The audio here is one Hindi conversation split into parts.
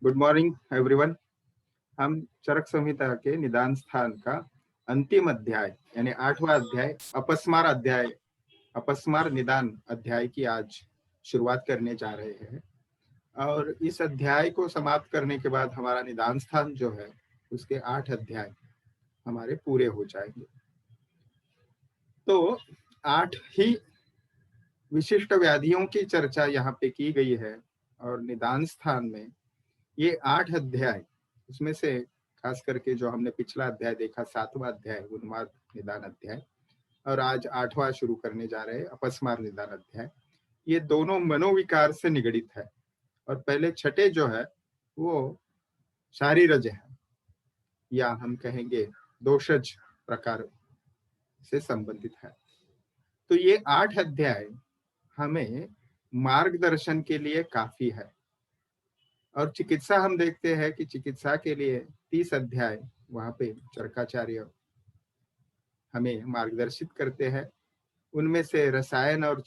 Good morning everyone. हम चरक संहिता के निदान स्थान का अंतिम अध्याय यानी 8वां अध्याय अपस्मार निदान अध्याय की आज शुरुआत करने जा रहे हैं। और इस अध्याय को समाप्त करने के बाद हमारा निदान स्थान जो है उसके 8 अध्याय हमारे पूरे हो जाएंगे। तो 8 ही विशिष्ट व्याधियों की चर्चा यहाँ पे की गई है और निदान स्थान में ये 8 अध्याय, उसमें से खास करके जो हमने पिछला अध्याय देखा 7वां अध्याय उन्माद निदान अध्याय और आज 8वां शुरू करने जा रहे हैं अपस्मार निदान अध्याय, ये दोनों मनोविकार से निगडित है। और पहले छठे जो है वो शारीरज है या हम कहेंगे दोषज प्रकार से संबंधित है। तो ये 8 अध्याय हमें मार्गदर्शन के लिए काफी है। और चिकित्सा हम देखते हैं कि चिकित्सा के लिए 30 अध्याय वहां पे चरकाचार्य हमें मार्गदर्शित करते हैं। उनमें से रसायन और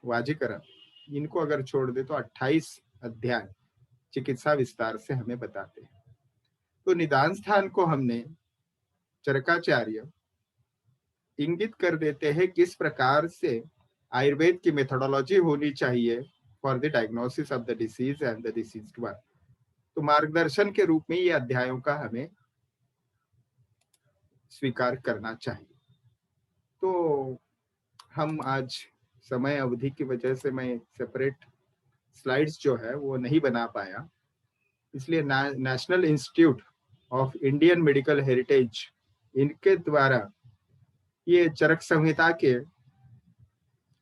वाजीकरण इनको अगर छोड़ दे तो 28 अध्याय चिकित्सा विस्तार से हमें बताते हैं। तो निदान स्थान को हमने चरकाचार्य इंगित कर देते हैं किस प्रकार से आयुर्वेद की मेथोडोलॉजी होनी चाहिए for the diagnosis of the disease and the deceased one. तो मार्गदर्शन के रूप में ये अध्यायों का हमें स्वीकार करना चाहिए। तो हम आज समय अवधि की वजह से मैं सेपरेट स्लाइड्स जो है वो नहीं बना पाया, इसलिए national institute of Indian medical heritage इनके द्वारा ये चरक संहिता के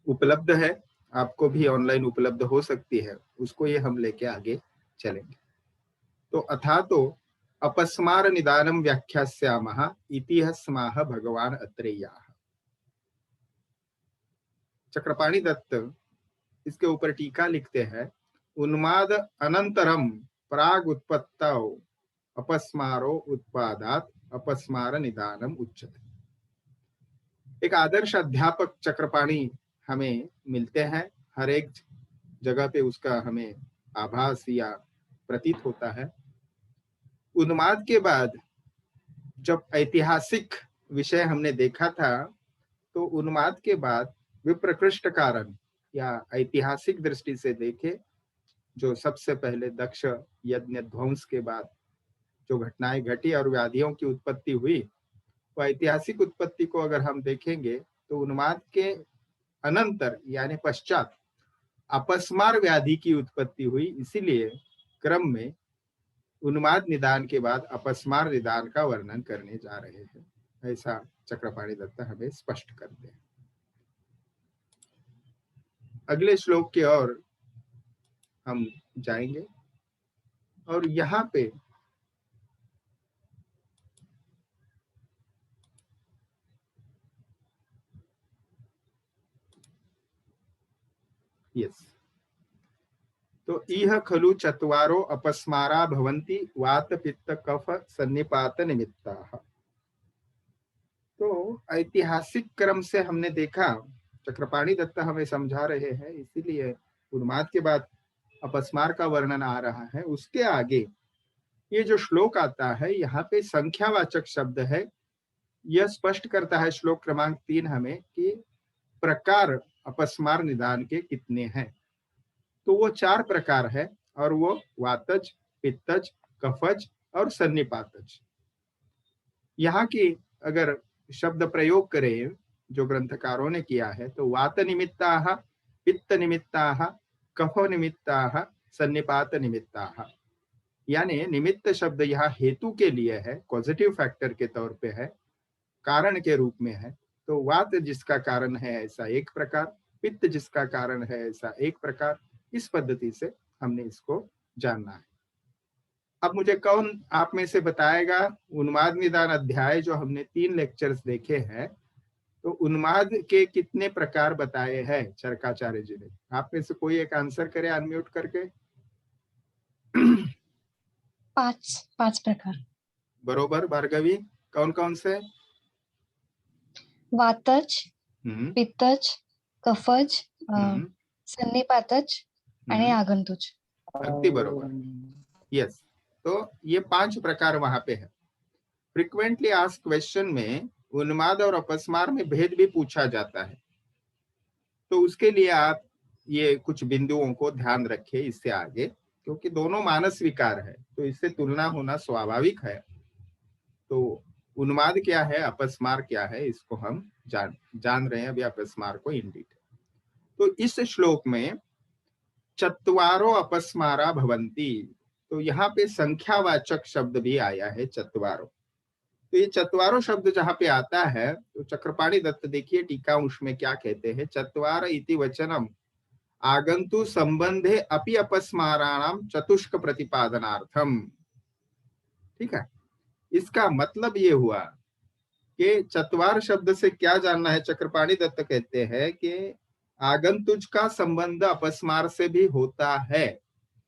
उपलब्ध है, आपको भी ऑनलाइन उपलब्ध हो सकती है, उसको ये हम लेके आगे चलेंगे। तो अथा तो अपस्मार निदानम व्याख्यास्यामः इति स्माह भगवान अत्रेयः। चक्रपाणि दत्त इसके ऊपर टीका लिखते हैं, उन्माद अनंतरम प्राग उत्पत्तौ अपस्मारो उत्पादात अपस्मार निदानम उच्यते। एक आदर्श अध्यापक चक्रपाणि हमें मिलते हैं, हर एक जगह पे उसका हमें आभास या प्रतीत होता है। उन्माद के बाद जब ऐतिहासिक विषय हमने देखा था तो उन्माद के बाद विप्रकृष्ट कारण या ऐतिहासिक दृष्टि से देखे जो सबसे पहले दक्ष यज्ञ ध्वंस के बाद जो घटनाएं घटी और व्याधियों की उत्पत्ति हुई, वो ऐतिहासिक उत्पत्ति को अगर हम देखेंगे तो उन्माद के अनंतर यानी पश्चात अपस्मार व्याधि की उत्पत्ति हुई। इसीलिए क्रम में उन्माद निदान के बाद अपस्मार निदान का वर्णन करने जा रहे हैं, ऐसा चक्रपाणि दत्त हमें स्पष्ट करते हैं। अगले श्लोक की ओर हम जाएंगे और यहाँ पे तो इह खलु चत्वारो अपस्मारा भवन्ति वात पित्त कफ सन्निपात निमित्ताः। तो ऐतिहासिक क्रम से हमने देखा, चक्रपाणि दत्त हमें समझा रहे हैं, इसीलिए उन्माद के बाद अपस्मार का वर्णन आ रहा है। उसके आगे ये जो श्लोक आता है यहाँ पे संख्यावाचक शब्द है, यह स्पष्ट करता है श्लोक क्रमांक 3 हमें कि प्रकार अपस्मार निदान के कितने हैं। तो वो 4 प्रकार है और वो वातज, पित्तज, कफज और सन्निपातज। यहाँ की अगर शब्द प्रयोग करें जो ग्रंथकारों ने किया है तो वात निमित्ताः, पित्त निमित्ताः, कफ निमित्ताः, सन्निपात निमित्ताः। यानी निमित्त शब्द यहाँ हेतु के लिए है, पॉजिटिव फैक्टर के तौर पे है, कारण के रूप में है। तो वात जिसका कारण है ऐसा एक प्रकार, पित्त जिसका कारण है ऐसा एक प्रकार, इस पद्धति से हमने इसको जानना है। अब मुझे कौन आप में से बताएगा उन्माद निदान अध्याय जो हमने 3 लेक्चर्स देखे हैं, तो उन्माद के कितने प्रकार बताए हैं चरकाचार्य जी ने? आप में से कोई एक आंसर करे अनम्यूट करके। 5 प्रकार। बरोबर भार्गवी, कौन कौन से? वातज, पित्तज, कफज, सन्निपातज आणि आगंतुज। अगदी बरोबर। यस, तो ये 5 प्रकार वहां पे है। फ्रिक्वेंटली आस्क्ड क्वेश्चन में उन्माद और अपस्मार में भेद भी पूछा जाता है, तो उसके लिए आप ये कुछ बिंदुओं को ध्यान रखें इससे आगे, क्योंकि दोनों मानस विकार है तो इससे तुलना होना स्वाभाविक है। तो उन्माद क्या है, अपस्मार क्या है, इसको हम जान रहे हैं अभी अपस्मार को इन डिटेल। तो इस श्लोक में चत्वारो अपस्मारा भवंती, तो यहाँ पे संख्यावाचक शब्द भी आया है चत्वारो। तो ये चत्वारो शब्द जहाँ पे आता है तो चक्रपाणी दत्त देखिए टीका उसमें क्या कहते हैं, चत्वार इति वचनम आगंतु संबंधे अपि अपस्माराणाम चतुष्क प्रतिपादनार्थम। ठीक है, इसका मतलब ये हुआ कि चत्वार शब्द से क्या जानना है, चक्रपाणी दत्त कहते हैं कि आगंतुज का संबंध अपस्मार से भी होता है,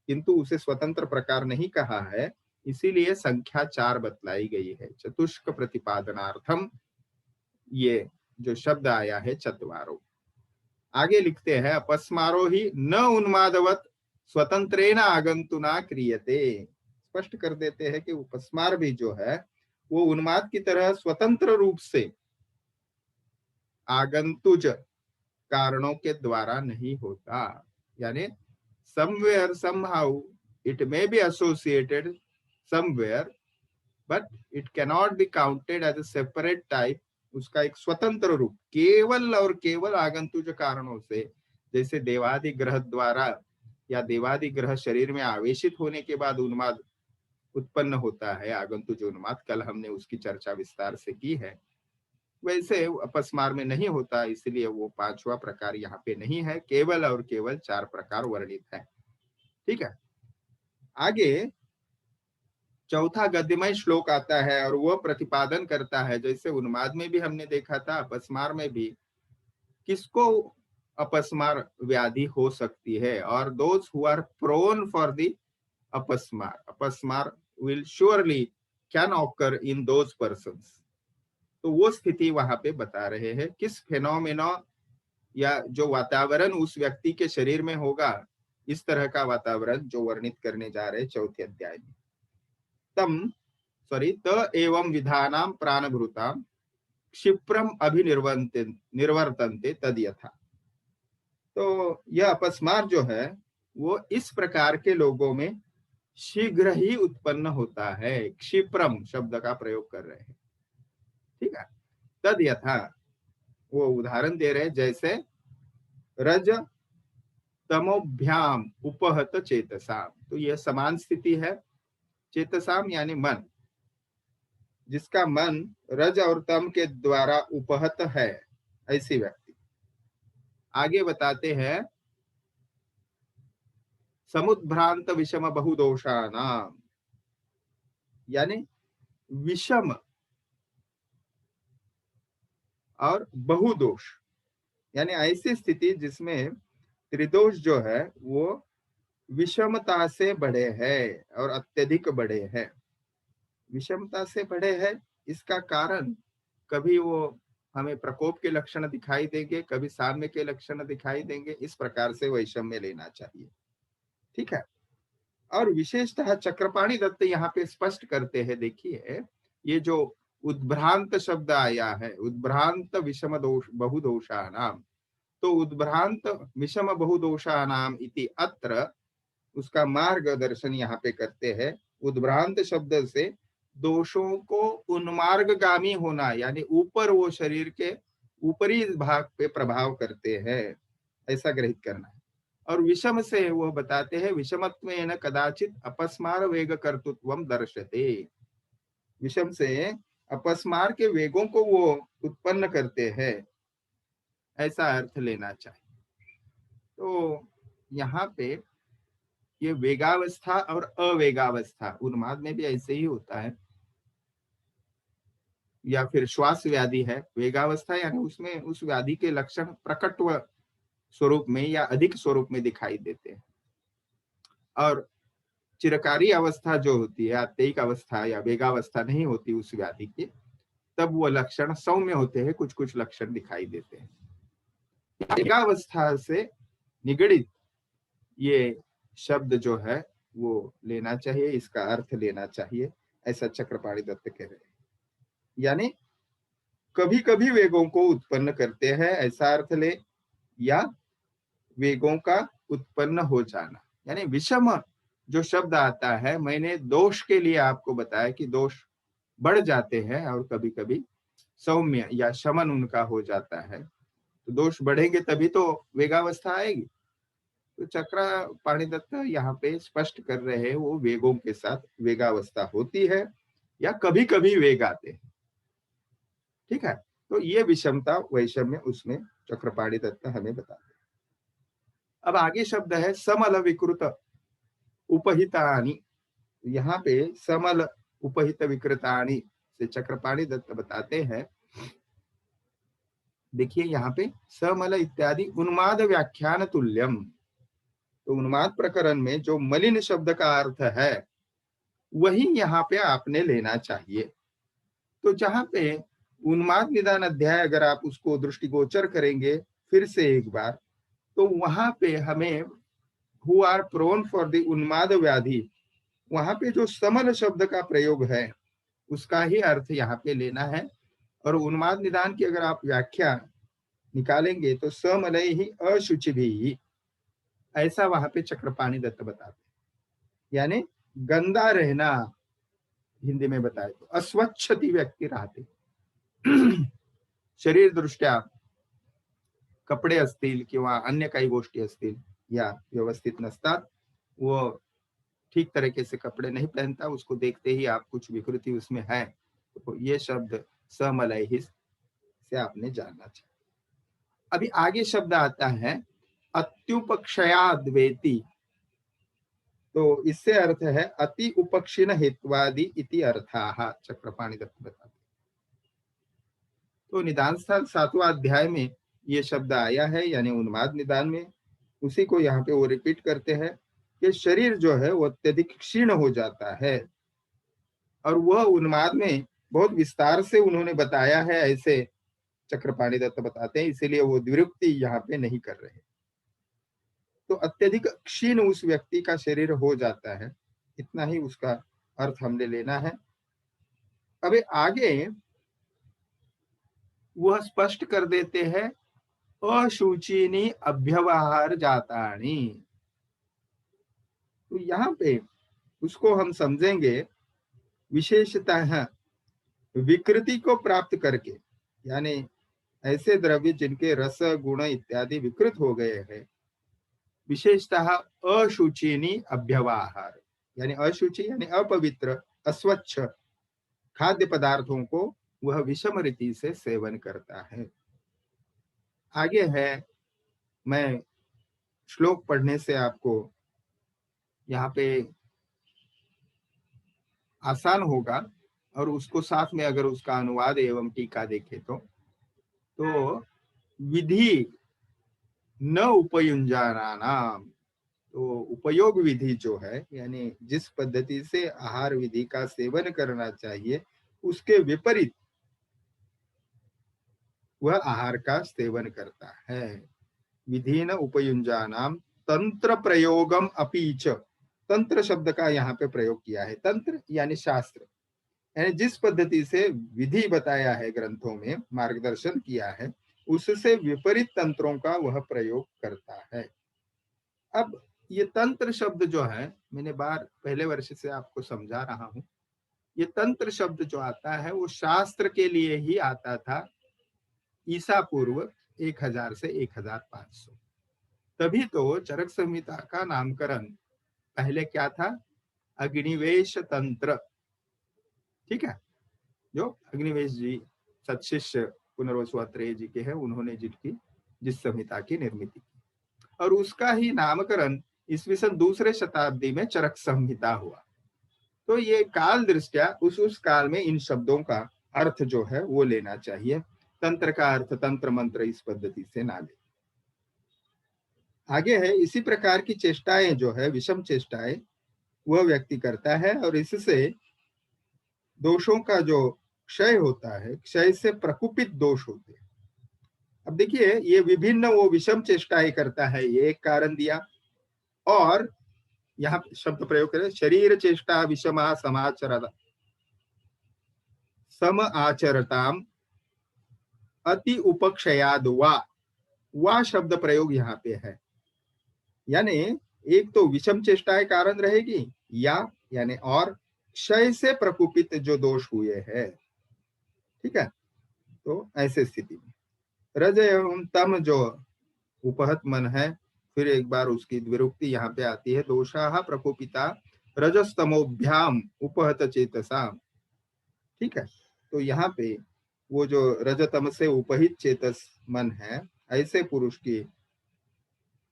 किंतु उसे स्वतंत्र प्रकार नहीं कहा है, इसीलिए संख्या 4 बतलाई गई है, चतुष्क प्रतिपादनार्थम ये जो शब्द आया है चत्वारो। आगे लिखते हैं अपस्मारो ही न उन्मादवत स्वतंत्रेण आगंतुना क्रियते, स्पष्ट कर देते हैं कि उपस्मार भी जो है वो उन्माद की तरह स्वतंत्र रूप से आगंतुज कारणों के द्वारा नहीं होता, यानी somewhere somehow it may be associated somewhere but it cannot be counted as a separate type, उसका एक स्वतंत्र रूप केवल और केवल आगंतुज कारणों से, जैसे देवादिग्रह द्वारा या देवादिग्रह शरीर में आवेशित होने के बाद उन्माद उत्पन्न होता है, आगंतुज उन्माद, कल हमने उसकी चर्चा विस्तार से की है, वैसे अपस्मार में नहीं होता, इसलिए वो 5वां प्रकार यहाँ पे नहीं है, केवल और केवल 4 प्रकार वर्णित है। ठीक है, आगे चौथा गद्यमय श्लोक आता है और वह प्रतिपादन करता है, जैसे उन्माद में भी हमने देखा था, अपस्मार में भी किसको अपस्मार व्याधि हो सकती है, और those who are prone for the अपस्मार, अपस्मार will surely can occur in those persons. तो वो स्थिति वहां पे बता रहे हैं, किस फेनोमेना या जो वातावरण उस व्यक्ति के शरीर में होगा, इस तरह का वातावरण जो वर्णित करने जा रहे चौथे अध्याय में। त एवं विधानाम प्राणभृताम क्षिप्रम निर्वर्तन्ते तद यथा। तो यह अपस्मार जो है वो इस प्रकार के लोगों में शीघ्र ही उत्पन्न होता है, क्षिप्रम शब्द का प्रयोग कर रहे हैं। ठीक है, तद यथा वो उदाहरण दे रहे, जैसे रज तमोभ्याम उपहत चेतसाम, तो यह समान स्थिति है, चेतसाम यानी मन, जिसका मन रज और तम के द्वारा उपहत है, ऐसी व्यक्ति। आगे बताते हैं समुद्भ्रांत विषम बहुदोषानाम, यानी विषम और बहुदोष, यानी ऐसी स्थिति जिसमें त्रिदोष जो है वो विषमता से बढ़े हैं और अत्यधिक बढ़े हैं। विषमता से बढ़े हैं, इसका कारण कभी वो हमें प्रकोप के लक्षण दिखाई देंगे, कभी साम्य के लक्षण दिखाई देंगे, इस प्रकार से वैषम्य लेना चाहिए। ठीक है, और विशेषतः चक्रपाणी दत्त यहाँ पे स्पष्ट करते हैं, देखिए ये जो उद्भ्रांत शब्द आया है, उद्भ्रांत विषम दोष बहुदोषानाम, तो उद्भ्रांत विषम बहुदोषानाम इति अत्र उसका मार्गदर्शन यहाँ पे करते हैं। उद्भ्रांत शब्द से दोषों को उन्मार्गगामी होना, यानी ऊपर वो शरीर के ऊपरी भाग पे प्रभाव करते हैं, ऐसा ग्रहित करना है। और विषम से वो बताते हैं विषमत्वेन कदाचित अपस्मार वेग कर्तृत्वम दर्शते, विषम से अपस्मार के वेगों को वो उत्पन्न करते हैं, ऐसा अर्थ लेना चाहिए। तो यहाँ पे ये वेगावस्था और अवेगावस्था उन्माद में भी ऐसे ही होता है, या फिर श्वास व्याधि है, वेगावस्था यानी उसमें उस व्याधि के लक्षण प्रकट स्वरूप में या अधिक स्वरूप में दिखाई देते हैं, और चिरकारी अवस्था जो होती है, आत्तिक अवस्था या वेगावस्था नहीं होती उस व्याधि की, तब वो लक्षण सौम्य होते हैं, कुछ कुछ लक्षण दिखाई देते हैं। वेगावस्था से निगड़ित ये शब्द जो है वो लेना चाहिए, इसका अर्थ लेना चाहिए, ऐसा चक्रपाणि दत्त कह रहे हैं। यानी कभी कभी वेगों को उत्पन्न करते हैं ऐसा अर्थ ले, या वेगों का उत्पन्न हो जाना। यानी विषम जो शब्द आता है, मैंने दोष के लिए आपको बताया कि दोष बढ़ जाते हैं और कभी कभी सौम्य या शमन उनका हो जाता है। तो दोष बढ़ेंगे तभी तो वेगावस्था आएगी। तो चक्रपाणि दत्त यहाँ पे स्पष्ट कर रहे हैं वो वेगों के साथ वेगावस्था होती है या कभी कभी वेग आते हैं। ठीक है, तो ये विषमता वैषम्य उसमें चक्रपाणि दत्त हमें बताते हैं। अब आगे शब्द है समल विकृत उपहितानि। यहाँ पे समल उपहित विकृतानि से चक्रपाणि दत्त बताते हैं, देखिए यहाँ पे समल इत्यादि उन्माद व्याख्यान तुल्यम। तो उन्माद प्रकरण में जो मलिन शब्द का अर्थ है वही यहाँ पे आपने लेना चाहिए। तो जहां पे उन्माद निदान अध्याय अगर आप उसको दृष्टिगोचर करेंगे फिर से एक बार, तो वहां पे हमें who are prone for the उन्माद व्याधि, वहां पे जो समल शब्द का प्रयोग है उसका ही अर्थ यहाँ पे लेना है। और उन्माद निदान की अगर आप व्याख्या निकालेंगे तो समलय ही अशुचि भी, ऐसा वहां पे चक्रपाणि दत्त बताते हैं। यानी गंदा रहना, हिंदी में बताए तो अस्वच्छती व्यक्ती राहते। शरीर दृष्ट्या कपडे असतील किंवा अन्य काही गोष्टी असतील या व्यवस्थित नसतात, वो ठीक तरीके से कपड़े नहीं पहनता, उसको देखते ही आप कुछ विकृति उसमें है, तो ये शब्द समलय से आपने जानना चाहिए। अभी आगे शब्द आता है अत्युपक्षयाद्वेति। तो इससे अर्थ है अति उपक्षीण हेत्वादि इति अर्थाः, चक्रपाणि दत्त बताते। तो निदान स्थान 7वां अध्याय में ये शब्द आया है, यानी उन्माद निदान में। उसी को यहाँ पे वो रिपीट करते हैं कि शरीर जो है वो अत्यधिक क्षीण हो जाता है, और वह उन्माद में बहुत विस्तार से उन्होंने बताया है, ऐसे चक्रपाणि दत्त बताते हैं, इसीलिए वो द्विरुक्ति यहाँ पे नहीं कर रहे। तो अत्यधिक क्षीण उस व्यक्ति का शरीर हो जाता है, इतना ही उसका अर्थ हमने लेना है। अबे आगे वह स्पष्ट कर देते हैं अशुचिनी अभ्यवहार जातानी। तो यहाँ पे उसको हम समझेंगे विशेषतः विकृति को प्राप्त करके, यानी ऐसे द्रव्य जिनके रस गुण इत्यादि विकृत हो गए हैं, विशेषतः अशुचिनी अभ्यवहार, यानी अशुचि यानी अपवित्र अस्वच्छ खाद्य पदार्थों को वह विषम रीति से सेवन करता है। आगे है, मैं श्लोक पढ़ने से आपको यहाँ पे आसान होगा, और उसको साथ में अगर उसका अनुवाद एवं टीका देखें तो विधि न उपयुंजानाम, तो उपयोग विधि जो है, यानी जिस पद्धति से आहार विधि का सेवन करना चाहिए उसके विपरीत वह आहार का सेवन करता है। विधि न उपयुंजानाम तंत्र प्रयोगम अपीच। तंत्र शब्द का यहाँ पे प्रयोग किया है, तंत्र यानी शास्त्र, यानी जिस पद्धति से विधि बताया है ग्रंथों में, मार्गदर्शन किया है, उससे विपरीत तंत्रों का वह प्रयोग करता है। अब ये तंत्र शब्द जो है, मैंने पहले वर्ष से आपको समझा रहा हूं, ये तंत्र शब्द जो आता है वो शास्त्र के लिए ही आता था ईसा पूर्व 1000 से 1500। तभी तो चरक संहिता का नामकरण पहले क्या था, अग्निवेश तंत्र। ठीक है, जो अग्निवेश जी सत्शिष्य पुनर्वसु अत्रेय जी के हैं, उन्होंने जिस संहिता की निर्मित की, और उसका ही नामकरण ईस्वी सन 2रे शताब्दी में चरक संहिता हुआ। तो ये काल दृष्टया उस काल में इन शब्दों का अर्थ जो है वो लेना चाहिए। तंत्र का अर्थ तंत्र मंत्र इस पद्धति से ना ले। आगे है, इसी प्रकार की चेष्टाएं जो है, विषम चेष्टाएं वह व्यक्ति करता है, और इससे दोषों का जो क्षय होता है, क्षय से प्रकुपित दोष होते हैं। अब देखिए, ये विभिन्न वो विषम चेष्टाएं करता है, ये एक कारण दिया, और यहाँ शब्द प्रयोग करें, शरीर चेष्टा विषमा समाचर सम आचरताम अति उपक्षयाद वा शब्द प्रयोग यहाँ पे है। यानी एक तो विषम चेष्टाएं कारण रहेगी, या यानी और क्षय से प्रकुपित जो दोष हुए हैं, ठीक है। तो ऐसे स्थिति में रज एवं तम जो उपहत मन है, फिर एक बार उसकी द्विरुक्ति यहाँ पे आती है, दोषाः प्रकोपिता रजस्तमोभ्याम उपहत चेतसा, ठीक है। तो यहाँ पे वो जो रजतम से उपहित चेतस मन है, ऐसे पुरुष की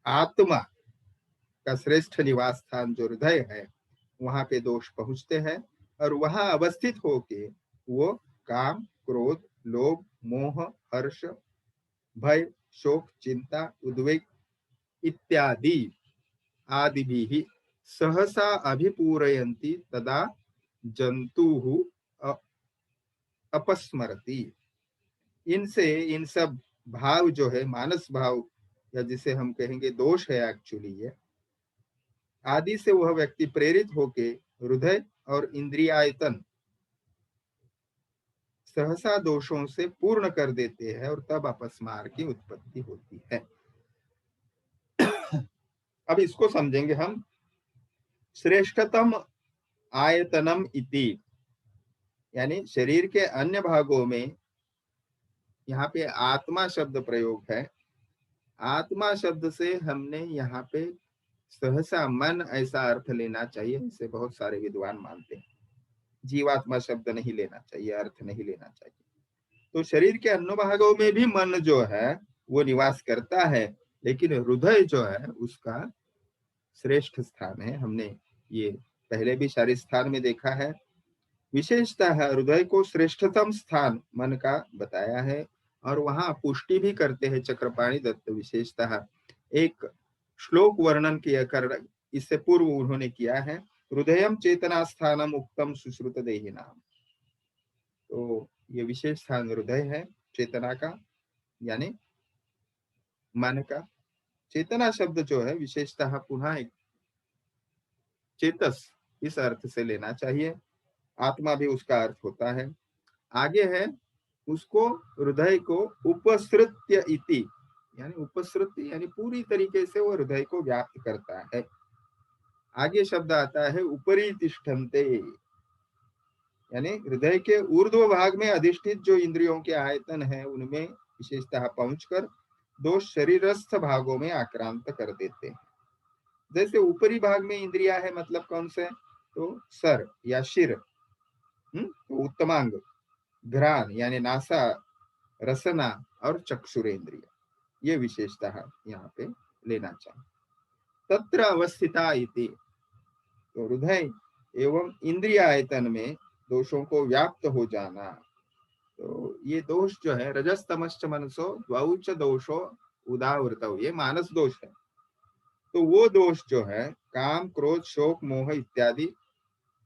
आत्मा का श्रेष्ठ निवास स्थान जो हृदय है, वहां पे दोष पहुंचते हैं, और वहां अवस्थित होके वो काम, क्रोध, लोभ, मोह, हर्ष, भय, शोक, चिंता, उद्वेग इत्यादि आदि भी सहसा अभिपूरयन्ति तदा जंतु अपस्मरति। इनसे इन सब भाव जो है, मानस भाव या जिसे हम कहेंगे दोष है एक्चुअली, ये आदि से वह व्यक्ति प्रेरित होके हृदय और इंद्रियायतन सहसा दोषों से पूर्ण कर देते हैं, और तब अपस्मार की उत्पत्ति होती है। अब इसको समझेंगे हम। श्रेष्ठतम आयतनम इति, यानी शरीर के अन्य भागों में यहाँ पे आत्मा शब्द प्रयोग है। आत्मा शब्द से हमने यहाँ पे सहसा मन ऐसा अर्थ लेना चाहिए, इसे बहुत सारे विद्वान मानते हैं। जीवात्मा शब्द नहीं लेना चाहिए, अर्थ नहीं लेना चाहिए। तो शरीर के अन्य भागों में भी मन जो है वो निवास करता है, लेकिन हृदय जो है उसका श्रेष्ठ स्थान है। हमने ये पहले भी सारे स्थान में देखा है। विशेषतः हृदय को श्रेष्ठतम स्थान मन का बताया है, और वहां पुष्टि भी करते हैं चक्रपाणि दत्त। विशेषतः एक श्लोक वर्णन किया कर, इससे पूर्व उन्होंने किया है, हृदयम चेतना स्थानम उक्तम सुश्रुत देहिनाम। तो ये विशेष स्थान हृदय है, चेतना का, यानी मन का। चेतना शब्द जो है विशेषतः पुनः एक चेतस इस अर्थ से लेना चाहिए, आत्मा भी उसका अर्थ होता है। आगे है, उसको हृदय को उपसृत्य इति, यानी उपसृत्य यानी पूरी तरीके से वो हृदय को व्याप्त करता है। आगे शब्द आता है उपरी तिष्ठन्ते, यानी हृदय के ऊर्ध्व भाग में अधिष्ठित जो इंद्रियों के आयतन है उनमें विशेषतः पहुंचकर दो शरीरस्थ भागों में आक्रांत कर देते हैं। जैसे ऊपरी भाग में इंद्रिया है, मतलब कौन से, तो सर या शिर, तो उत्तमांग, घ्राण यानी नासा, रसना और चक्षुरेंद्रिय, ये विशेषतः यहाँ पे लेना चाहिए। तत्र अवस्थिता इति, तो हृदय एवं इंद्रिय आयतन में दोषों को व्याप्त हो जाना। तो ये दोष जो है, रजस तमश्च मनसो द्वौच दोषो उदावृतौ, ये मानस दोष है। तो वो दोष जो है काम, क्रोध, शोक, मोह इत्यादि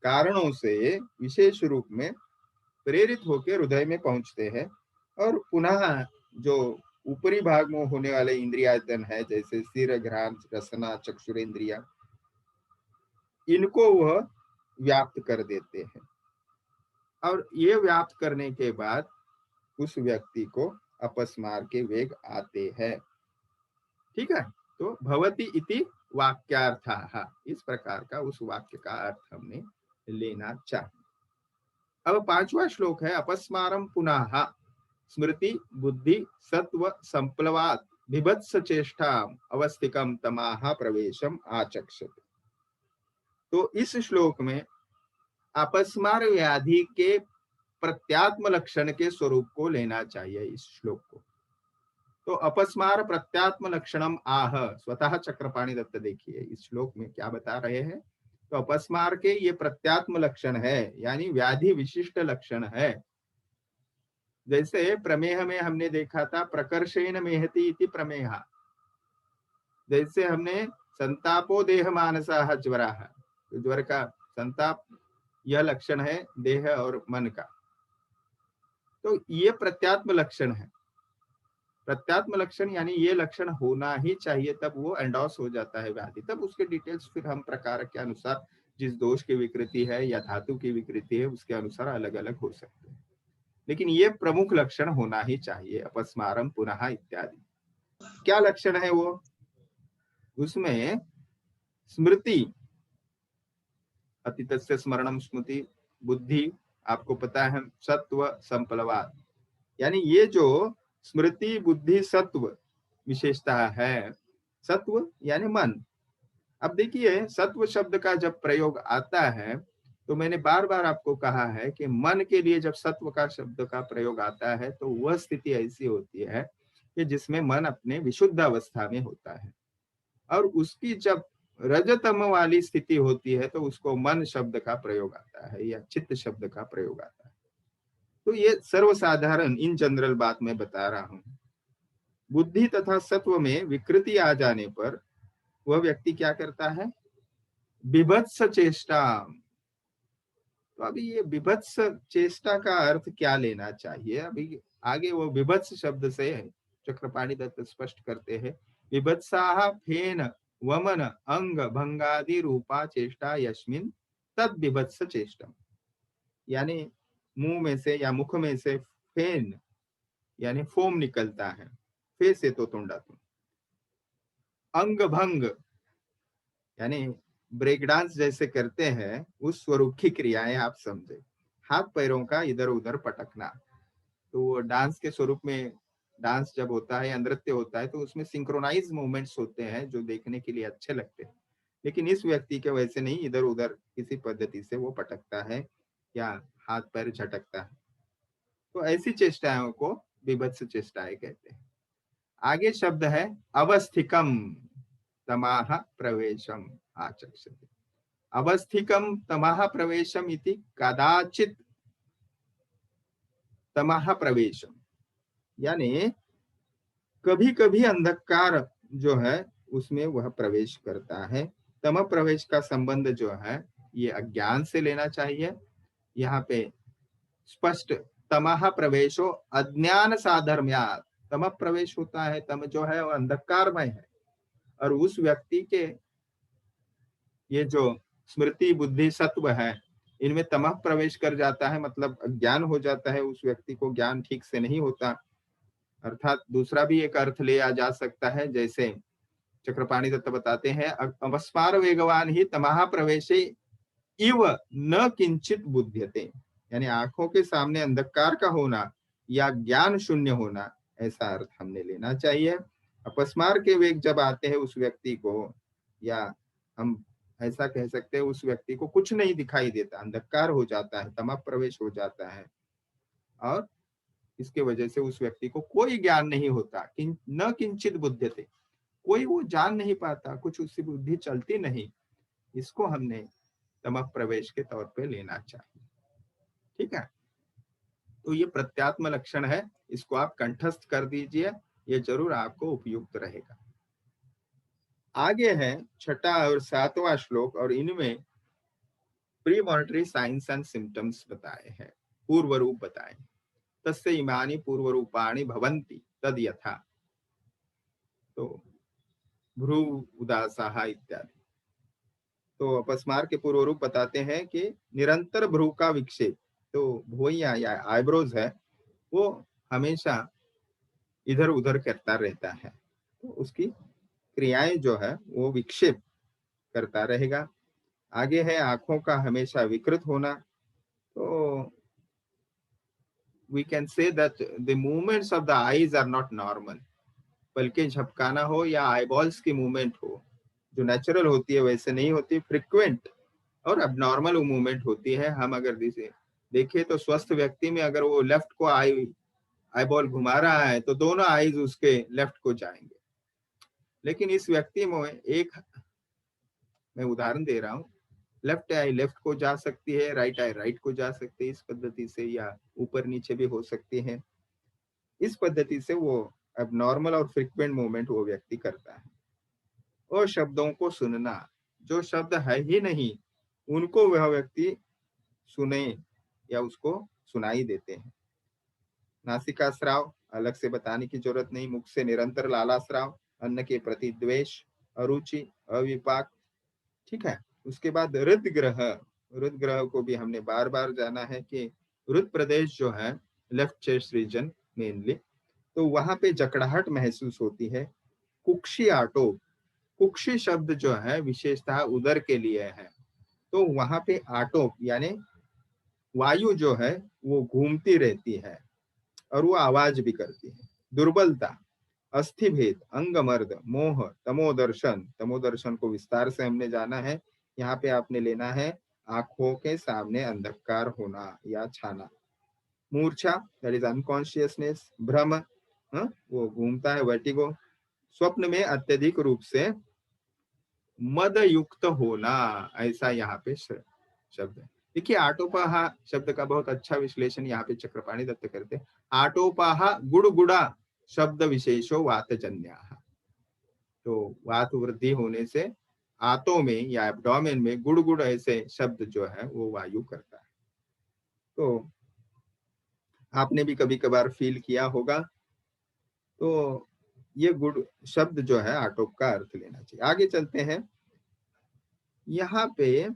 कारणों से विशेष रूप में प्रेरित होकर हृदय में पहुंचते हैं, और पुनः जो ऊपरी भाग में होने वाले इंद्रियायतन है, जैसे सिर, घ्राण, रसना, चक्षुरेंद्रिया, इनको वह व्याप्त कर देते हैं। और ये व्याप्त करने के बाद उस व्यक्ति को अपस्मार के वेग आते हैं, ठीक है। तो भवति इति वाक्यार्थः, इस प्रकार का उस वाक्य का अर्थ हमने लेना चाहिए। अब पांचवा श्लोक है, अपस्मारम पुनः स्मृति बुद्धि सत्व संप्लवात बिभत्स चेष्टा अवस्थिकम तमाह प्रवेशम आचक्षत। तो इस श्लोक में अपस्मार व्याधि के प्रत्यात्म लक्षण के स्वरूप को लेना चाहिए इस श्लोक को। तो अपस्मार प्रत्यात्म लक्षणम आह, स्वतः चक्रपाणि दत्त देखिए इस श्लोक में क्या बता रहे हैं। तो अपस्मार के ये प्रत्यात्म लक्षण है, यानी व्याधि विशिष्ट लक्षण है। जैसे प्रमेह में हमने देखा था, प्रकर्षेण मेहति इति प्रमेह, जैसे हमने संतापो देह मानसा ज्वरा, तो ज्वर का संताप यह लक्षण है देह और मन का। तो ये प्रत्यात्म लक्षण है। प्रत्यात्म लक्षण यानी ये लक्षण होना ही चाहिए, तब वो एंडोस हो जाता है व्याधि। तब उसके डिटेल्स फिर हम प्रकार के अनुसार, जिस दोष की विकृति है या धातु की विकृति है उसके अनुसार अलग अलग हो सकते हैं, लेकिन ये प्रमुख लक्षण होना ही चाहिए। अपस्मारम पुनः इत्यादि क्या लक्षण है वो? उसमें स्मृति, अतीतस्य स्मरणम स्मृति, बुद्धि, आपको पता है सत्व संपलवाद, यानी ये जो स्मृति बुद्धि सत्व विशेषता है, सत्व यानी मन। अब देखिए सत्व शब्द का जब प्रयोग आता है तो मैंने बार बार आपको कहा है कि मन के लिए जब सत्व का शब्द का प्रयोग आता है तो वह स्थिति ऐसी होती है कि जिसमें मन अपने विशुद्ध अवस्था में होता है, और उसकी जब रजतम वाली स्थिति होती है तो उसको मन शब्द का प्रयोग आता है या चित्त शब्द का प्रयोग आता है। तो ये सर्वसाधारण इन जनरल बात मैं बता रहा हूं। बुद्धि तथा सत्व में विकृति आ जाने पर वह व्यक्ति क्या करता है? बिभत्स चेष्टा। तो अभी ये बिभत्स चेष्टा का अर्थ क्या लेना चाहिए? अभी आगे वो बिभत्स शब्द से चक्रपाणी दत्त स्पष्ट करते हैं, बिभत्साह फेन वमन अंग भंगादि रूपा चेष्टा यस्मिन तद बिभत्स चेष्टा, यानी मुंह में से या मुख में से फेन यानी फोम निकलता है, फे से तो तोंडातून, अंग भंग यानी ब्रेक डांस जैसे करते हैं उस स्वरूप की क्रियाएं आप समझे, हाथ पैरों का इधर उधर पटकना। तो वो डांस के स्वरूप में, डांस जब होता है या नृत्य होता है तो उसमें सिंक्रोनाइज मूवमेंट्स होते हैं जो देखने के लिए अच्छे लगते हैं, लेकिन इस व्यक्ति के वैसे नहीं, इधर उधर किसी पद्धति से वो पटकता है या हाथ पैर झटकता है। तो ऐसी चेष्टाओं को विभत्स चेष्टाएं कहते हैं। आगे शब्द है अवस्थिकम तमाह प्रवेशम आचक्षते। अवस्थिकम तमाह प्रवेशम इति कदाचित तमाह प्रवेशम, यानी कभी कभी अंधकार जो है उसमें वह प्रवेश करता है। तम प्रवेश का संबंध जो है ये अज्ञान से लेना चाहिए। यहाँ पे स्पष्ट तमह प्रवेशो अज्ञान साधर्म्यात्, तम प्रवेश होता है, तम जो है वो अंधकारमय है, और उस व्यक्ति के ये जो स्मृति बुद्धि सत्व है इनमें तमह प्रवेश कर जाता है, मतलब अज्ञान हो जाता है, उस व्यक्ति को ज्ञान ठीक से नहीं होता। अर्थात दूसरा भी एक अर्थ लिया जा सकता है, जैसे चक्रपाणी दत्त बताते हैं, अपस्मार वेगवान ही तमहा प्रवेशे इव न किंचित बुध्यते, यानी आंखों के सामने अंधकार का होना या ज्ञान शून्य होना, ऐसा अर्थ हमने लेना चाहिए। अपस्मार के वेग जब आते हैं उस व्यक्ति को, या हम ऐसा कह सकते हैं उस व्यक्ति को कुछ नहीं दिखाई देता, अंधकार हो जाता है, तमः प्रवेश हो जाता है, और इसके वजह से उस व्यक्ति को कोई ज्ञान नहीं होता, न किंचित बुध्यते, कोई वो जान नहीं पाता, कुछ उसकी बुद्धि चलती नहीं। इसको हमने तमः प्रवेश के तौर पे लेना चाहिए। ठीक है, तो ये प्रत्यात्म लक्षण है, इसको आप कंठस्थ कर दीजिए, ये जरूर आपको उपयुक्त रहेगा। आगे है छठा और सातवां श्लोक, और इनमें pre monetary science and symptoms बताए हैं, पूर्व रूप बताए। तस्य इमानि पूर्व रूपाणि भवन्ति तद यथा, तो भ्रू उदासाह इत्यादि। तो अपस्मार के पूर्व रूप बताते हैं कि निरंतर भ्रू का विक्षेप, तो भुइयां या आईब्रोज है वो हमेशा इधर उधर करता रहता है, तो उसकी क्रियाएं जो है वो विक्षेप करता रहेगा। आगे है आंखों का हमेशा विकृत होना, तो we can say that the movements of the eyes are not normal, बल्कि झपकाना हो या आईबॉल्स की मूवमेंट हो जो नेचुरल होती है वैसे नहीं होती, फ्रिक्वेंट और अबनॉर्मल मूवमेंट होती है। हम अगर देखें तो स्वस्थ व्यक्ति में अगर वो लेफ्ट को आईबॉल घुमा रहा है तो दोनों आईज उसके लेफ्ट को जाएंगे, लेकिन इस व्यक्ति में एक, मैं उदाहरण दे रहा हूँ, लेफ्ट आई लेफ्ट को जा सकती है, राइट आई राइट को जा सकती है, इस पद्धति से, या ऊपर नीचे भी हो सकती है। इस पद्धति से वो अबनॉर्मल और फ्रिक्वेंट मूवमेंट वो व्यक्ति करता है। और शब्दों को सुनना, जो शब्द है ही नहीं उनको वह व्यक्ति सुने या उसको सुनाई देते हैं। नासिका स्राव, अलग से बताने की जरूरत नहीं। मुख से निरंतर लालास्राव, अन्न के प्रति द्वेष, अरुचि, अविपाक, ठीक है। उसके बाद हृद ग्रह, हृद ग्रह को भी हमने बार बार जाना है कि हृद प्रदेश जो है लेफ्ट चेस्ट रीजन मेनली, तो वहां पे जकड़ाहट महसूस होती है। कुक्षी आटो, कुक्षी शब्द जो है विशेषतः उदर के लिए है, तो वहां पे आटो यानी वायु जो है वो घूमती रहती है और वो आवाज भी करती है। दुर्बलता, अस्थिभेद, अंगमर्द, मोह, तमोदर्शन, तमोदर्शन को विस्तार से हमने जाना है। यहाँ पे आपने लेना है आंखों के सामने अंधकार होना या छाना। मूर्छा, दैट इज अनकॉन्शियसनेस, भ्रम, वो घूमता है, वर्टिगो। स्वप्न में अत्यधिक रूप से मद युक्त होना, ऐसा यहाँ पे शब्द है। देखिए आटोपाहा शब्द का बहुत अच्छा विश्लेषण यहाँ पे चक्रपाणी दत्त करते हैं। आटोपाहा गुड़गुड़ा शब्द विशेषो वातजन्या, तो वात वृद्धि होने से आंतों में या एब्डोमेन में गुड़गुड़ ऐसे शब्द जो है वो वायु करता है। तो आपने भी कभी कभार फील किया होगा। तो ये गुड़ शब्द जो है आटोप का अर्थ लेना चाहिए। आगे चलते हैं। यहाँ पे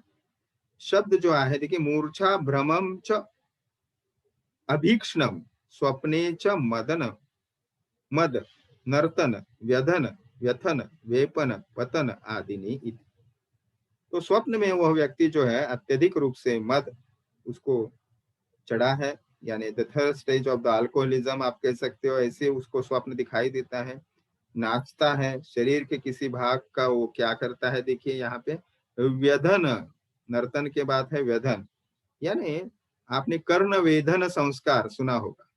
शब्द जो है देखिए, मूर्छा, भ्रमम च अभीक्ष्णम, स्वप्ने च मदन, मद, नर्तन, व्यधन, व्यथन, वेपन, पतन आदिनी इति। तो स्वप्न में वह व्यक्ति जो है अत्यधिक रूप से मद उसको चढ़ा है, यानी the third stage of the alcoholism आप कह सकते हो, ऐसे उसको स्वप्न दिखाई देता है। नाचता है, शरीर के किसी भाग का वो क्या करता है, देखिए यहाँ पे व्यधन, नर्तन के बाद है व्यधन, यानी आपने कर्ण वेधन संस्कार सुना होगा,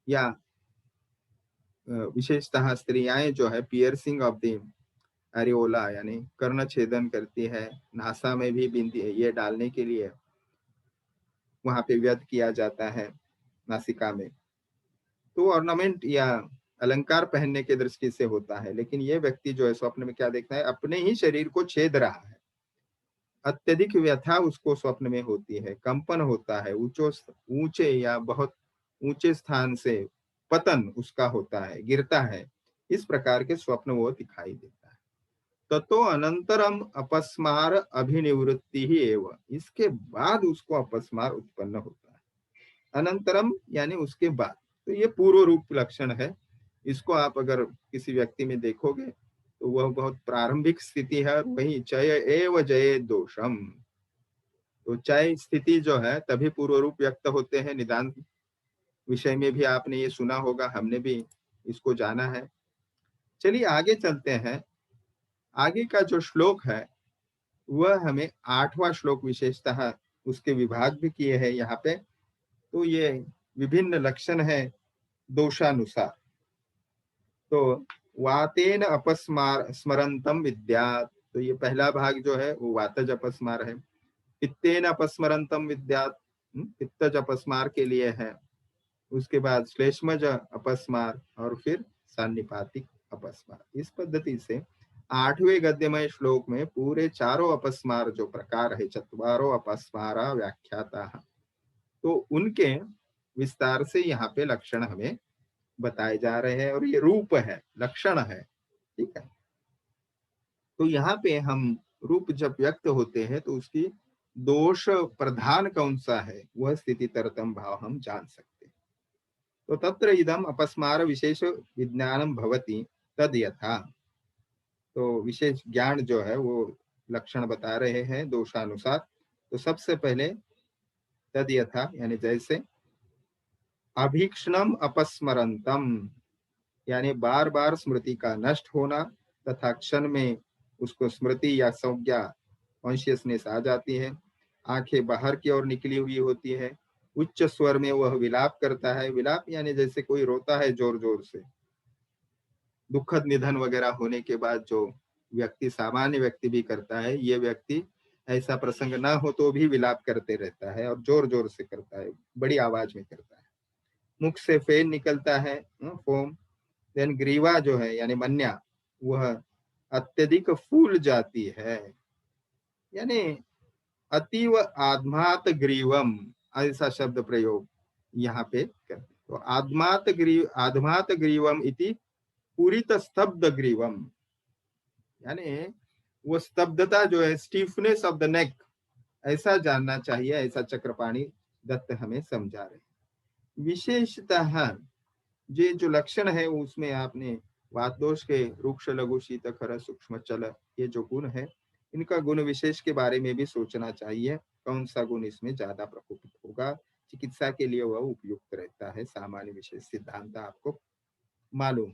या विशेषतः स्त्रियां जो है पियर्सिंग ऑफ द एरियोला यानी कर्ण छेदन करती है, नासा में भी बिंदी ये डालने के लिए वहां पे व्यध किया जाता है नासिका में, तो ऑर्नामेंट या अलंकार पहनने के दृष्टि से होता है। लेकिन ये व्यक्ति जो है स्वप्न में क्या देखता है, अपने ही शरीर को छेद रहा है, अत्यधिक व्यथा उसको स्वप्न में होती है, कंपन होता है, ऊंचे या बहुत ऊंचे स्थान से पतन उसका होता है, गिरता है, इस प्रकार के स्वप्न वो दिखाई देता है। ततो अनंतरम अपस्मार अभिनिवृत्ति ही एवं, इसके बाद उसको अपस्मार उत्पन्न होता है। अनंतरम यानी उसके बाद, तो ये पूर्व रूप लक्षण है। इसको आप अगर किसी व्यक्ति में देखोगे तो वह बहुत प्रारंभिक स्थिति है, वही चय एव जये दोषम, तो चय स्थिति जो है तभी पूर्व रूप व्यक्त होते हैं। निदान विषय में भी आपने ये सुना होगा, हमने भी इसको जाना है। चलिए आगे चलते हैं। आगे का जो श्लोक है वह हमें 8वां श्लोक विशेषतः उसके विभाग भी किए हैं यहाँ पे, तो ये विभिन्न लक्षण है दोषानुसार। तो वातेन अपस्मार स्मरंतम विद्यात, तो ये पहला भाग जो है वो वातज अपस्मार है। पित्तेन अपस्मरंतम विद्यात, पित्तज अपस्मार के लिए है। उसके बाद श्लेष्मज अपस्मार और फिर सान्निपातिक अपस्मार। इस पद्धति से 8वें गद्यमय श्लोक में पूरे चारों अपस्मार जो प्रकार है, चत्वारो अपस्मारा व्याख्याता, तो उनके विस्तार से यहाँ पे लक्षण हमें बताए जा रहे हैं, और ये रूप है, लक्षण है, ठीक है। तो यहाँ पे हम रूप जब व्यक्त होते हैं तो उसकी दोष प्रधान कौन सा है वह स्थिति तरतम भाव हम जान सकते हैं। तो तत्र इदम अपस्मार विशेष विज्ञानम भवति तद यथा, तो विशेष ज्ञान जो है वो लक्षण बता रहे हैं दोषानुसार। तो सबसे पहले तद यथा यानी जैसे, अभीक्ष्णम अपस्मरंतम यानी बार बार स्मृति का नष्ट होना, तथा क्षण में उसको स्मृति या संज्ञा कॉन्शियसनेस आ जाती है। आंखें बाहर की ओर निकली हुई होती है। उच्च स्वर में वह विलाप करता है, विलाप यानी जैसे कोई रोता है जोर जोर से, दुखद निधन वगैरह होने के बाद जो व्यक्ति सामान्य व्यक्ति भी करता है, ये व्यक्ति ऐसा प्रसंग ना हो तो भी विलाप करते रहता है और जोर जोर से करता है, बड़ी आवाज में करता है। मुख से फेन निकलता है, फोम। देन ग्रीवा जो है यानी मन्या, वह अत्यधिक फूल जाती है, यानी अतीव आत्मात ग्रीवम, ऐसा शब्द प्रयोग यहाँ पे करते हैं। तो आध्मात ग्रीवम इति पूरित स्तब्ध ग्रीवम, यानी वो स्तब्धता जो है, स्टीफनेस ऑफ द नेक, ऐसा जानना चाहिए, ऐसा चक्रपाणी दत्त हमें समझा रहे। विशेषतः ये जो लक्षण है उसमें आपने वात दोष के रुक्ष लघु शीत खर सूक्ष्म चल, ये जो गुण है, इनका गुण विशेष के बारे में भी सोचना चाहिए, कौन सा गुण इसमें ज्यादा प्रकोपित होगा, चिकित्सा के लिए वह उपयुक्त रहता है। सामान्य विशेष सिद्धांत आपको मालूम।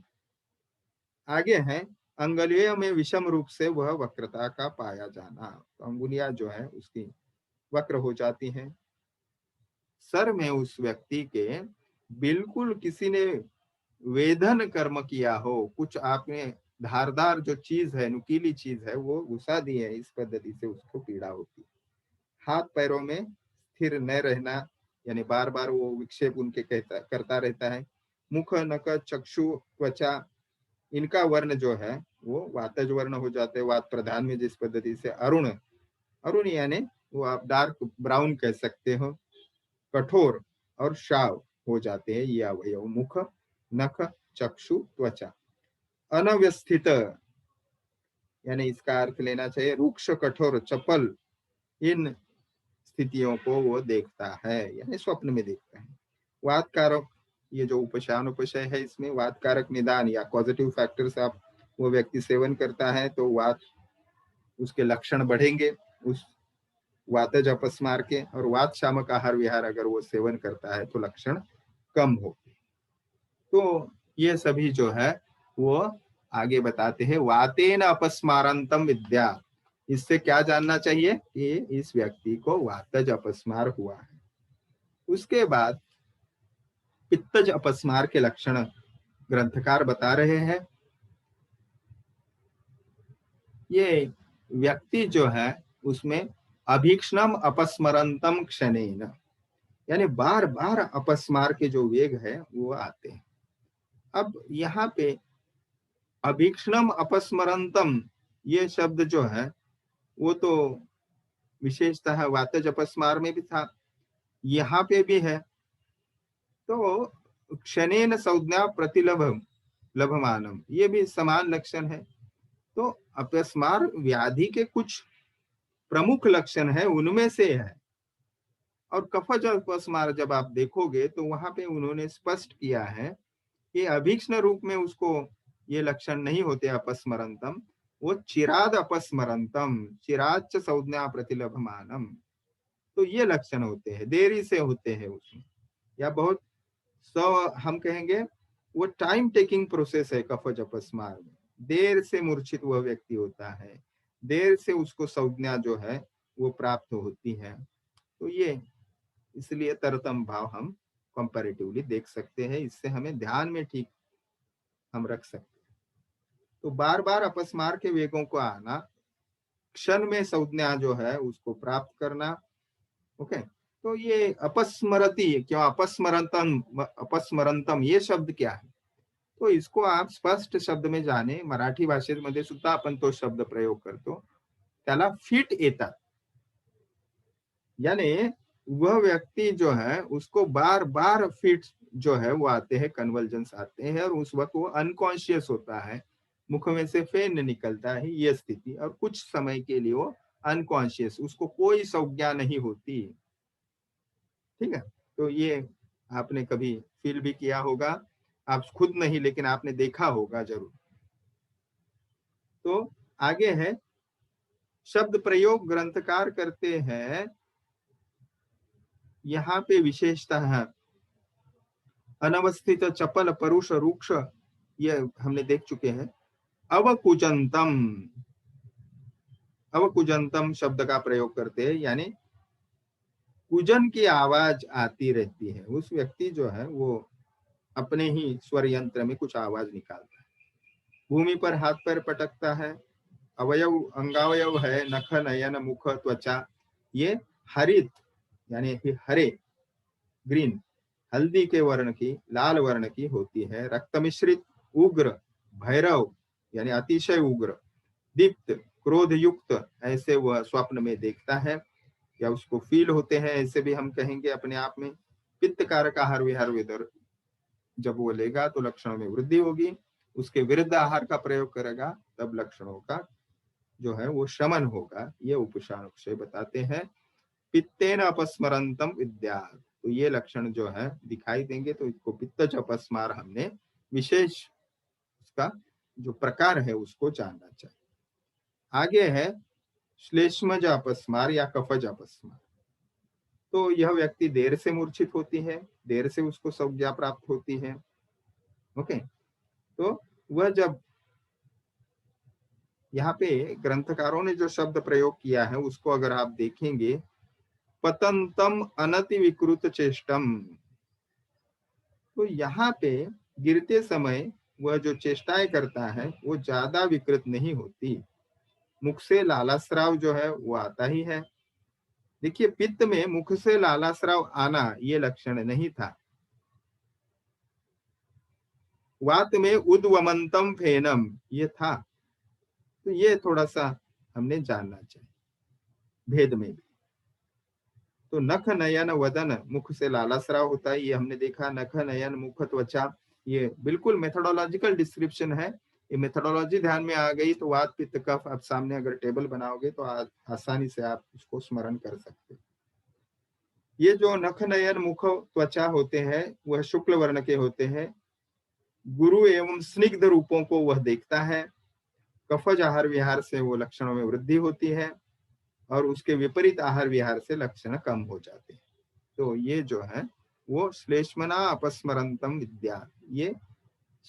आगे है अंगुलियों में विषम रूप से वह वक्रता का पाया जाना, तो अंगुलियां जो है उसकी वक्र हो जाती हैं। सर में उस व्यक्ति के बिल्कुल किसी ने वेधन कर्म किया हो, कुछ आपने धारदार जो चीज है, नुकीली चीज है, वो घुसा दी है, इस पद्धति से उसको पीड़ा होती है। हाथ पैरों में स्थिर न रहना, यानी बार बार वो विक्षेप उनके करता रहता है। मुख नक चक्षु त्वचा, इनका वर्ण जो है वो वातज वर्ण हो जाते हैं। वात प्रधान में जिस पद्धति से अरुण, अरुण यानी वो आप डार्क ब्राउन कह सकते हो, कठोर और शाव हो जाते हैं ये अवयव, मुख नख चक्षु त्वचा। अनव्यस्थित, यानी इसका अर्थ लेना चाहिए रुक्ष कठोर चपल, इन स्थितियों को वो देखता है, यानी स्वप्न में देखता है। वात कारक, ये जो उपशय है, इसमें वात कारक निदान या पॉजिटिव फैक्टर्स आप वो व्यक्ति सेवन करता है तो वात, उसके लक्षण बढ़ेंगे उस वातज अपस्मार के, और वात शामक आहार विहार अगर वो सेवन करता है तो लक्षण कम हो। तो ये सभी जो है वो आगे बताते हैं। वातेन अपस्मारंतम विद्या, इससे क्या जानना चाहिए कि इस व्यक्ति को वातज अपस्मार हुआ है। उसके बाद पित्तज अपस्मार के लक्षण ग्रंथकार बता रहे हैं। ये व्यक्ति जो है उसमें अभीक्ष्णम अपस्मरंतम क्षणेन, यानी बार बार अपस्मार के जो वेग है वो आते हैं। अब यहाँ पे अभीक्ष्णम अपस्मरंतम ये शब्द जो है वो तो विशेषतः वातज अपस्मार में भी था, यहाँ पे भी है। तो क्षणेन संज्ञा लभमानम, ये भी समान लक्षण है। तो अपस्मार व्याधि के कुछ प्रमुख लक्षण है, उनमें से है। और कफज अपस्मार जब आप देखोगे तो वहां पे उन्होंने स्पष्ट किया है कि अभीक्ष्ण रूप में उसको ये लक्षण नहीं होते अपस्मरंतम, वो चिराद अपस्मरंतम, चिराच संज्ञा प्रतिलभमानम, तो ये लक्षण होते हैं, देरी से होते हैं उसमें, या बहुत हम कहेंगे वो टाइम टेकिंग प्रोसेस है। कफज अपस्मार में देर से मूर्छित वह व्यक्ति होता है, देर से उसको संज्ञा जो है वो प्राप्त होती है। तो ये इसलिए तरतम भाव हम कंपैरेटिवली देख सकते हैं, इससे हमें ध्यान में ठीक हम रख सकते हैं। तो बार बार अपस्मार के वेगों को आना, क्षण में संज्ञा जो है उसको प्राप्त करना। ओके, तो ये अपस्मरति, क्यों अपस्मरंतम, अपस्मरंतम ये शब्द क्या है, तो इसको आप स्पष्ट शब्द में जाने, मराठी भाषेमध्ये सुद्धा आपण तो शब्द प्रयोग करतो, त्याला फिट येतात, यानी वह व्यक्ति जो है उसको बार बार फिट जो है वो आते हैं, कन्वर्जेंस आते हैं, और उस वक्त वो अनकॉन्शियस होता है, मुख में से फेन निकलता है, ये स्थिति, और कुछ समय के लिए वो अनकॉन्शियस, उसको कोई संज्ञा नहीं होती। ठीक है, तो ये आपने कभी फील भी किया होगा, आप खुद नहीं लेकिन आपने देखा होगा जरूर। तो आगे है शब्द प्रयोग ग्रंथकार करते हैं, यहाँ पे विशेषतः अनवस्थित चपल परुष रुक्ष ये हमने देख चुके हैं। अवकुजंतम, अवकुजंतम शब्द का प्रयोग करते हैं, यानी कुजन की आवाज आती रहती है, उस व्यक्ति जो है वो अपने ही स्वर यंत्र में कुछ आवाज निकालता है। भूमि पर हाथ पैर पटकता है, अवयव अंगावयव है, नख नयन मुख त्वचा, ये हरित यानी हरे ग्रीन, हल्दी के वर्ण की, लाल वर्ण की होती है। रक्त मिश्रित, उग्र, भैरव यानी अतिशय उग्र, दीप्त, क्रोध युक्त, ऐसे वह स्वप्न में देखता है या उसको फील होते हैं, ऐसे भी हम कहेंगे अपने आप में। पित्त कारक आहार विहार जब वो लेगा तो लक्षणों में वृद्धि होगी, उसके विरुद्ध आहार का प्रयोग करेगा तब लक्षणों का जो है वो शमन होगा। ये उपशानुक्षय बताते हैं। पित्तेन अपस्मरंतम विद्यात्, तो ये लक्षण जो है दिखाई देंगे, तो इसको पित्तज अपस्मार हमने विशेष उसका जो प्रकार है उसको जानना चाहिए। आगे है श्लेष्मज अपस्मार या कफज अपस्मार। तो यह व्यक्ति देर से मूर्छित होती है, देर से उसको संज्ञा प्राप्त होती है। ओके, तो वह जब यहाँ पे ग्रंथकारों ने जो शब्द प्रयोग किया है उसको अगर आप देखेंगे, पतंतम अनति विकृत चेष्टम, तो यहाँ पे गिरते समय वह जो चेष्टाएं करता है वो ज्यादा विकृत नहीं होती, मुख से लालास्राव जो है वो आता ही है। देखिए, पित्त में मुख से लालास्राव आना ये लक्षण नहीं था। वात में उद्वमंतम फेनम ये था। तो ये थोड़ा सा हमने जानना चाहिए भेद में भी। तो नख नयन वदन, मुख से लालास्राव होता है, ये हमने देखा। नख नयन मुख त्वचा, ये बिल्कुल मेथोडोलॉजिकल डिस्क्रिप्शन है। ये मेथोडोलॉजी ध्यान में आ गई तो वात पित्त कफ आप सामने अगर टेबल बनाओगे तो आसानी से आप उसको स्मरण कर सकते। ये जो नख नयन मुख त्वचा होते हैं वह शुक्ल वर्ण के होते हैं। गुरु एवं स्निग्ध रूपों को वह देखता है। कफज आहार विहार से वो लक्षणों में वृद्धि होती है और उसके विपरीत आहार विहार से लक्षण कम हो जाते हैं। तो ये जो है वो श्लेष्मना अपस्मरंतम विद्या, ये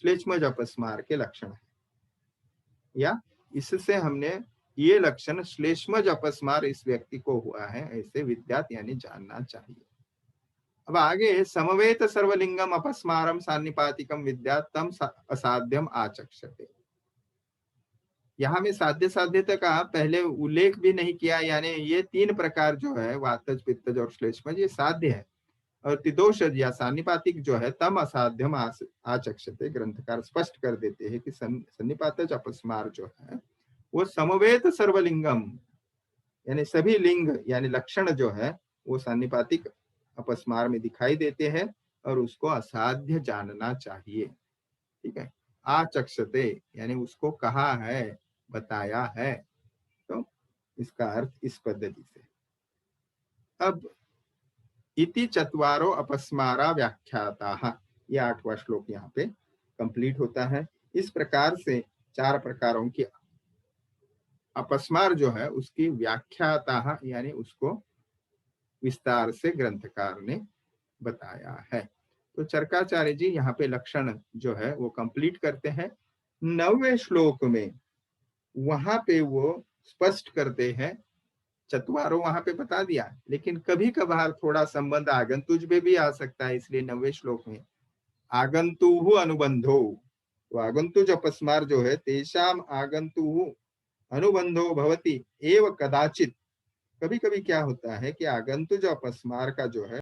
श्लेष्मज अपस्मार के लक्षण है। या इससे हमने ये लक्षण श्लेष्मज अपस्मार इस व्यक्ति को हुआ है ऐसे विद्यात यानी जानना चाहिए। अब आगे समवेत सर्वलिंगम अपस्मारम सान्निपातिकम विद्यात तम असाध्यम आचक्षते। यहाँ में साध्य साध्यता का पहले उल्लेख भी नहीं किया, यानी ये तीन प्रकार जो है वातज पित्तज और श्लेष्मज ये साध्य है, और तिदोषज या सान्निपातिक जो है तम असाध्यम आचक्षते। ग्रंथकार स्पष्ट कर देते हैं कि सन्निपातज अपस्मार जो है वो समवेत सर्वलिंगम यानी सभी लिंग यानी लक्षण जो है वो सान्निपातिक अपस्मार में दिखाई देते हैं और उसको असाध्य जानना चाहिए। ठीक है, आचक्षते यानी उसको कहा है, बताया है। तो इसका अर्थ इस पद्धति से। अब इति चत्वारो अपस्मारा व्याख्याता, ये 8वां श्लोक यहाँ पे कंप्लीट होता है। इस प्रकार से 4 प्रकारों की अपस्मार जो है उसकी व्याख्याता यानी उसको विस्तार से ग्रंथकार ने बताया है। तो चरकाचार्य जी यहाँ पे लक्षण जो है वो कंप्लीट करते हैं। 9वें श्लोक में वहां पे वो स्पष्ट करते हैं, चतवारों वहां पे बता दिया, लेकिन कभी कभार थोड़ा संबंध आगंतुज में भी आ सकता है, इसलिए 9वें श्लोक में आगंतुहु अनुबंधो, तो आगंतुज अपस्मार जो है तेषाम आगंतुहु अनुबंधो भवति एव कदाचित। कभी कभी क्या होता है कि आगंतुज अपस्मार का जो है